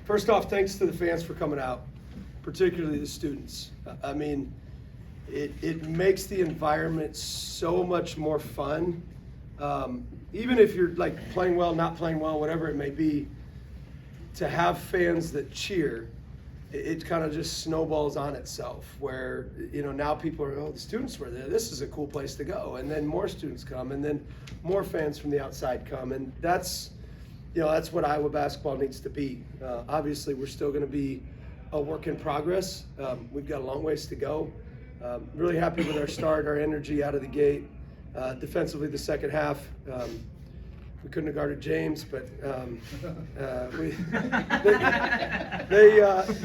First off, thanks to the fans for coming out, particularly the students. I mean, it makes the environment so much more fun. Even if you're like playing well, not playing well, whatever it may be, to have fans that cheer, it kind of just snowballs on itself where, now people are, the students were there. This is a cool place to go. And then more students come, and then more fans from the outside come. And that's what Iowa basketball needs to be. Obviously, we're still going to be a work in progress. We've got a long ways to go. Really happy with our start, our energy out of the gate. Defensively, the second half, we couldn't have guarded James, but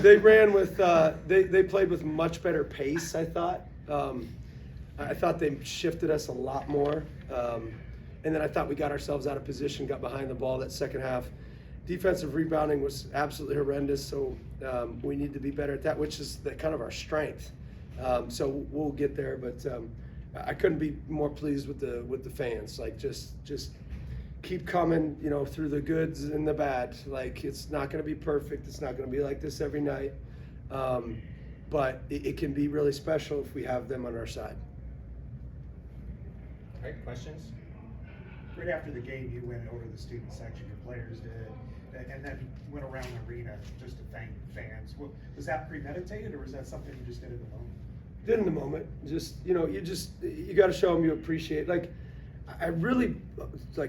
they ran with they played with much better pace. I thought they shifted us a lot more, and then I thought we got ourselves out of position, got behind the ball that second half. Defensive rebounding was absolutely horrendous, so we need to be better at that, which is kind of our strength. So we'll get there, but I couldn't be more pleased with the fans. Like just keep coming, through the goods and the bad. Like, it's not going to be perfect. It's not going to be like this every night. But it can be really special if we have them on our side. All right, questions? Right after the game, you went over to the student section, your players did, and then went around the arena just to thank fans. Was that premeditated, or was that something you just did in the moment? Did in the moment. Just, you got to show them you appreciate. Like, I really,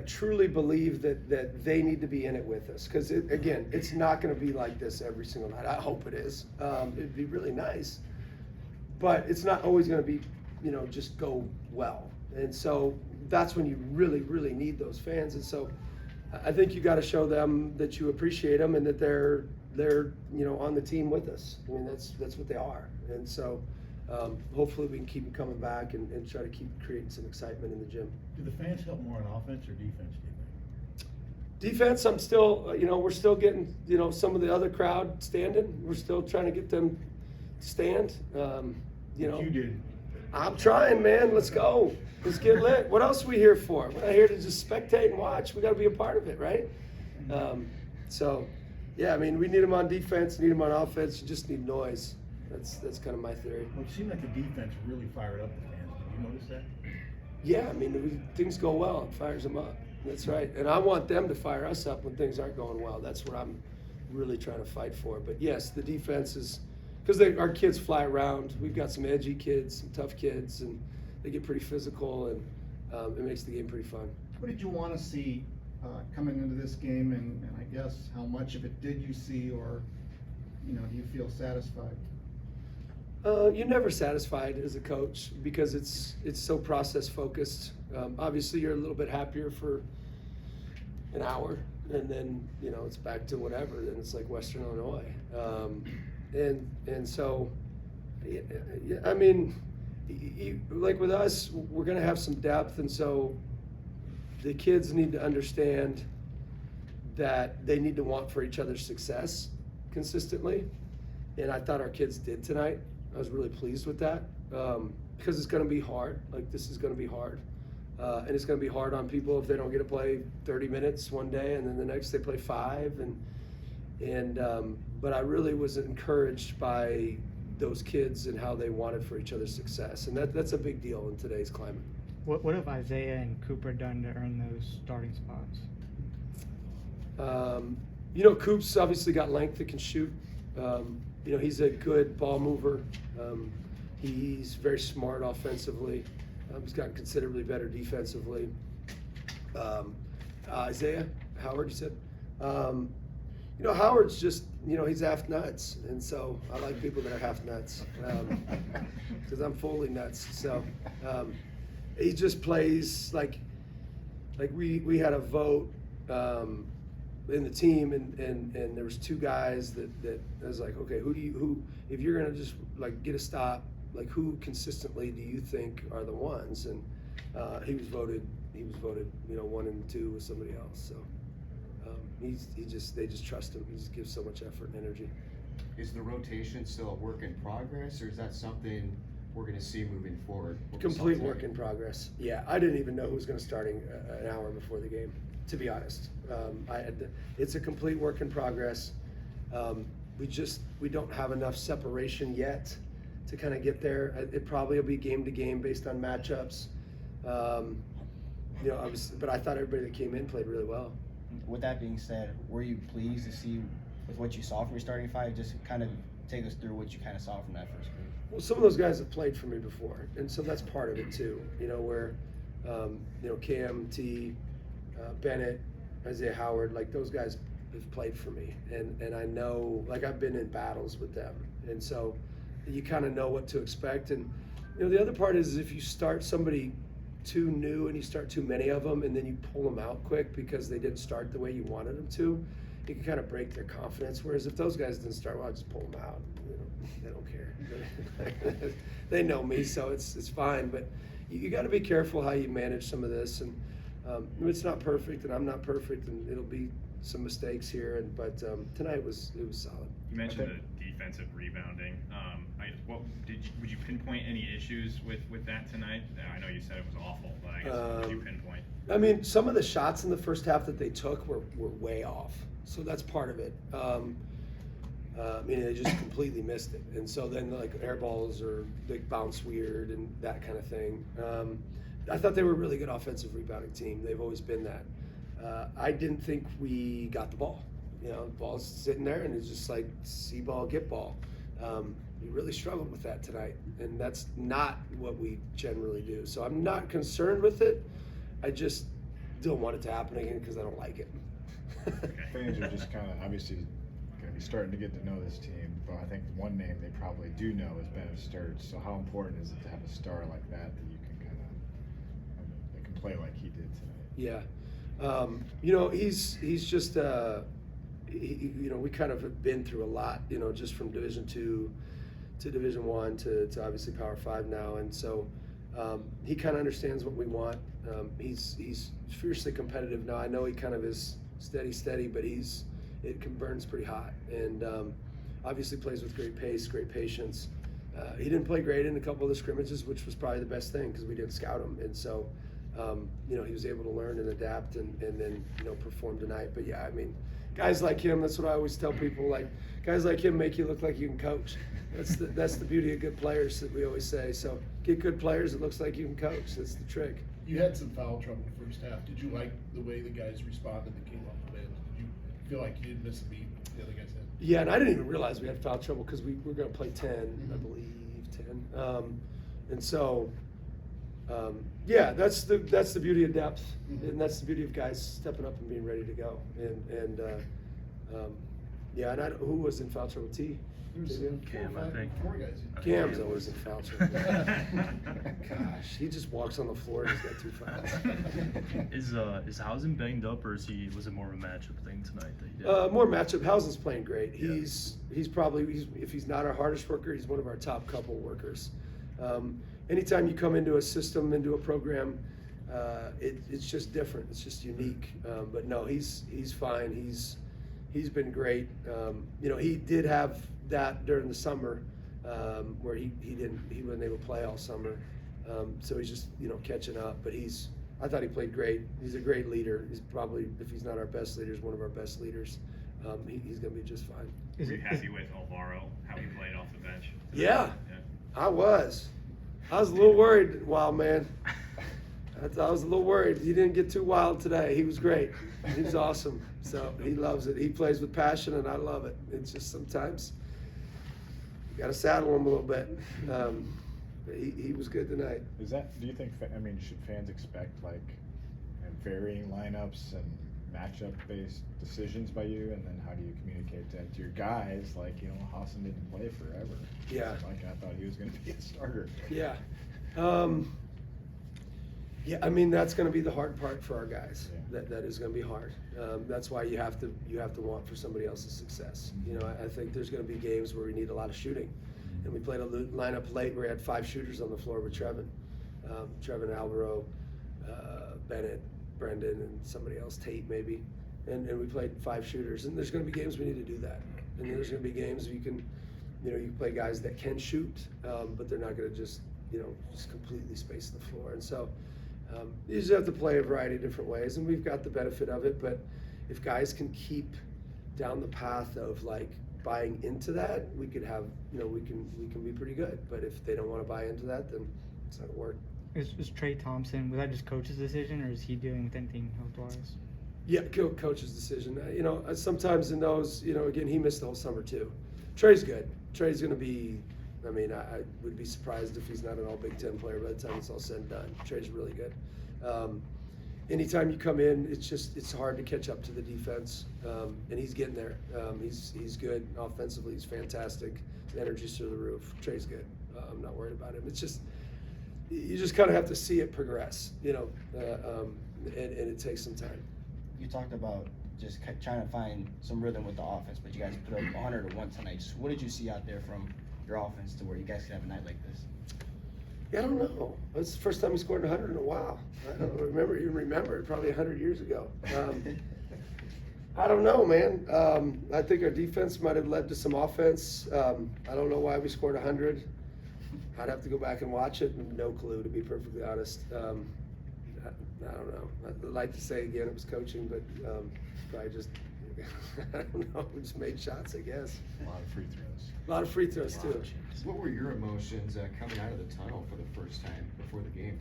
truly believe that they need to be in it with us. Because, again, it's not going to be like this every single night. I hope it is. It'd be really nice. But it's not always going to be, just go well. And so that's when you really, really need those fans. And so I think you got to show them that you appreciate them and that they're on the team with us. I mean, that's what they are. And so hopefully we can keep them coming back and try to keep creating some excitement in the gym. Do the fans help more on offense or defense, do you think? Defense, I'm still, we're still getting, some of the other crowd standing. We're still trying to get them to stand. You did. I'm trying, man. Let's go. Let's get lit. What else are we here for? We're not here to just spectate and watch. We got to be a part of it, right? So, yeah, I mean, we need them on defense, need them on offense. You just need noise. That's kind of my theory. Well, it seemed like the defense really fired up the fans. Did you notice that? Yeah, I mean, things go well, it fires them up. That's right. And I want them to fire us up when things aren't going well. That's what I'm really trying to fight for. But yes, the defense is, because our kids fly around. We've got some edgy kids, some tough kids, and they get pretty physical, and it makes the game pretty fun. What did you want to see coming into this game, and I guess how much of it did you see, or do you feel satisfied? You're never satisfied as a coach because it's so process focused. Obviously, you're a little bit happier for an hour, and then it's back to whatever. Then it's like Western Illinois, and so I mean, like with us, we're going to have some depth, and so the kids need to understand that they need to want for each other's success consistently, and I thought our kids did tonight. I was really pleased with that because it's going to be hard. Like, this is going to be hard. And it's going to be hard on people if they don't get to play 30 minutes one day and then the next they play 5. But I really was encouraged by those kids and how they wanted for each other's success. And that's a big deal in today's climate. What have Isaiah and Cooper done to earn those starting spots? Coop's obviously got length that can shoot. He's a good ball mover. He's very smart offensively. He's gotten considerably better defensively. Isaiah Howard, you said? Howard's just, he's half nuts. And so I like people that are half nuts because I'm fully nuts. So he just plays like we had a vote in the team, and there was 2 guys that I was like, okay, who if you're gonna just get a stop, who consistently do you think are the ones? And he was voted 1 and 2 with somebody else. So they just trust him. He just gives so much effort and energy. Is the rotation still a work in progress, or is that something we're going to see moving forward? Complete work in progress. Yeah, I didn't even know who was going to start an hour before the game, to be honest. It's a complete work in progress. We don't have enough separation yet to kind of get there. It probably will be game to game based on matchups. But I thought everybody that came in played really well. With that being said, were you pleased to see with what you saw from your starting five? Just kind of take us through what you kind of saw from that first group. Well, some of those guys have played for me before, and so that's part of it too. Where Cam, T, Bennett, Isaiah Howard, like those guys have played for me, and I know, like I've been in battles with them, and so you kind of know what to expect. And the other part is if you start somebody too new and you start too many of them, and then you pull them out quick because they didn't start the way you wanted them to, it can kind of break their confidence. Whereas if those guys didn't start well, I just pull them out. They don't care. They know me, so it's fine. But you got to be careful how you manage some of this. And it's not perfect, and I'm not perfect, and it'll be some mistakes here. But tonight it was solid. You mentioned the defensive rebounding. Would you pinpoint any issues with that tonight? I know you said it was awful, but I guess what would you pinpoint? I mean, some of the shots in the first half that they took were way off, so that's part of it. They just completely missed it, and so then like air balls or they bounce weird and that kind of thing. I thought they were a really good offensive rebounding team. They've always been that. I didn't think we got the ball. The ball's sitting there, and it's just like see ball, get ball. We really struggled with that tonight, and that's not what we generally do. So I'm not concerned with it. I just don't want it to happen again because I don't like it. Fans are just kind of obviously going to be starting to get to know this team, but I think one name they probably do know is Ben Sturge. So how important is it to have a star like that you can kind of that can play like he did tonight? Yeah, he's just we kind of have been through a lot, just from Division II to Division I to obviously Power 5 now, and so he kind of understands what we want. He's fiercely competitive now. I know he kind of is steady, but it burns pretty hot, and obviously plays with great pace, great patience. He didn't play great in a couple of the scrimmages, which was probably the best thing because we didn't scout him, and so he was able to learn and adapt and then perform tonight. But yeah, I mean, guys like him, that's what I always tell people, like guys like him make you look like you can coach. That's the beauty of good players that we always say. So get good players, it looks like you can coach. That's the trick. You had some foul trouble the first half. Did you like the way the guys responded that came off the bench? Did you feel like you didn't miss a beat the other guys had? Yeah, and I didn't even realize we had foul trouble because we were going to play 10, I believe 10. And so, that's the beauty of depth, and that's the beauty of guys stepping up and being ready to go. And who was in foul trouble? T. Cam, I think. Four guys. Cam's always in foul trouble. Gosh, he just walks on the floor and he's got 2 fouls. Is Hausen banged up, or was it more of a matchup thing tonight that he did? More matchup. Hausen's playing great. He's probably if he's not our hardest worker, he's one of our top couple workers. Anytime you come into a system, into a program, it's just different. It's just unique. But no, he's fine. He's been great. He did have that during the summer where he wasn't able to play all summer. So he's just catching up. But I thought he played great. He's a great leader. He's probably, if he's not our best leader, he's one of our best leaders. He's going to be just fine. Were you happy with Alvaro, how he played off the bench? Yeah. I was a little worried, wild man. I was a little worried. He didn't get too wild today. He was great. He was awesome. So he loves it. He plays with passion, and I love it. It's just sometimes you got to saddle him a little bit. But he was good tonight. Do you think, should fans expect like varying lineups and matchup-based decisions by you, and then how do you communicate that to your guys? Like, Hausen didn't play forever. Yeah. Like, I thought he was going to be a starter. Yeah. That's going to be the hard part for our guys. Yeah. That is going to be hard. That's why you have to want for somebody else's success. I think there's going to be games where we need a lot of shooting, and we played a lineup late where we had 5 shooters on the floor with Trevin, Alvaro, Bennett, Brendan, and somebody else, Tate maybe, and we played 5 shooters. And there's going to be games we need to do that, and then there's going to be games you can play guys that can shoot, but they're not going to just completely space the floor. And so you just have to play a variety of different ways, and we've got the benefit of it. But if guys can keep down the path of like buying into that, we could have, we can be pretty good. But if they don't want to buy into that, then it's not gonna work. Is Trey Thompson, was that just coach's decision, or is he doing with anything health-wise? Yeah, coach's decision. Sometimes in those, again, he missed the whole summer too. Trey's good. Trey's gonna be. I mean, I would be surprised if he's not an all Big Ten player by the time it's all said and done. Trey's really good. Anytime you come in, it's hard to catch up to the defense, and he's getting there. He's good offensively. He's fantastic. His energy's through the roof. Trey's good. I'm not worried about him. It's just you just kind of have to see it progress, and it takes some time. You talked about just trying to find some rhythm with the offense, but you guys put up 101 tonight. So what did you see out there from your offense to where you guys could have a night like this? Yeah, I don't know. It's the first time we scored 100 in a while. I don't remember, probably 100 years ago. I don't know, man. I think our defense might have led to some offense. I don't know why we scored 100. I'd have to go back and watch it. No clue, to be perfectly honest. I don't know. I'd like to say again it was coaching, but probably just, I don't know, we just made shots, I guess. A lot of free throws. A lot of free throws, too. What were your emotions coming out of the tunnel for the first time before the game?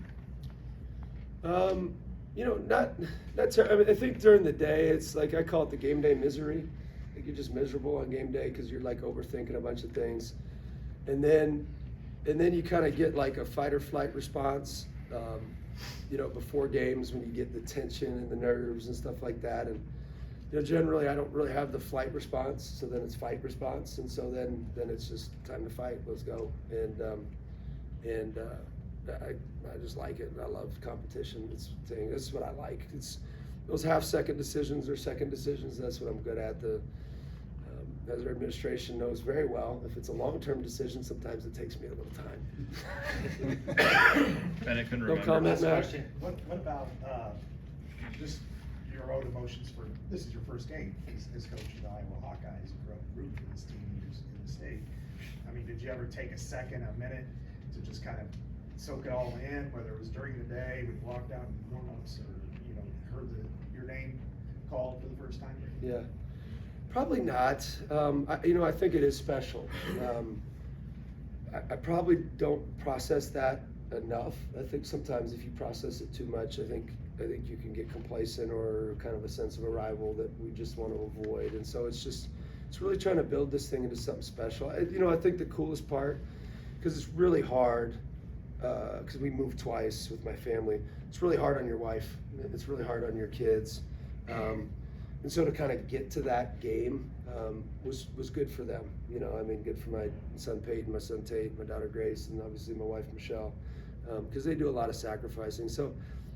I think during the day, it's like, I call it the game day misery. Like you're just miserable on game day because you're like overthinking a bunch of things. And then you kind of get like a fight or flight response, before games when you get the tension and the nerves and stuff like that. And, generally I don't really have the flight response, so then it's fight response. And so then it's just time to fight, let's go. And I just like it. I love competition. This is what I like. It's those half-second decisions or second decisions. That's what I'm good at. As our administration knows very well, if it's a long-term decision, sometimes it takes me a little time. Bennett couldn't No remember. comment, Matt. What about, just your own emotions for, this is your first game as coach of the Iowa Hawkeyes, you grew up rooting for this team in the state. I mean, did you ever take a minute to just kind of soak it all in, whether it was during the day, when you walked out in warm-ups, or heard your name called for the first time? Yeah, probably not. I think it is special. I probably don't process that enough. I think sometimes if you process it too much, I think you can get complacent or kind of a sense of arrival that we just want to avoid. And so it's really trying to build this thing into something special. I think the coolest part, because it's really hard, because we moved twice with my family, it's really hard on your wife. It's really hard on your kids. And so to kind of get to that game was good for them. Good for my son Peyton, my son Tate, my daughter Grace, and obviously my wife Michelle, because they do a lot of sacrificing. So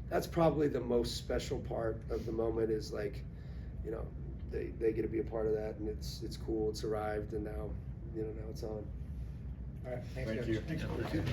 that's probably the most special part of the moment is like, they get to be a part of that, and it's cool. It's arrived, and now it's on. All right, Thank you. Thanks, Coach.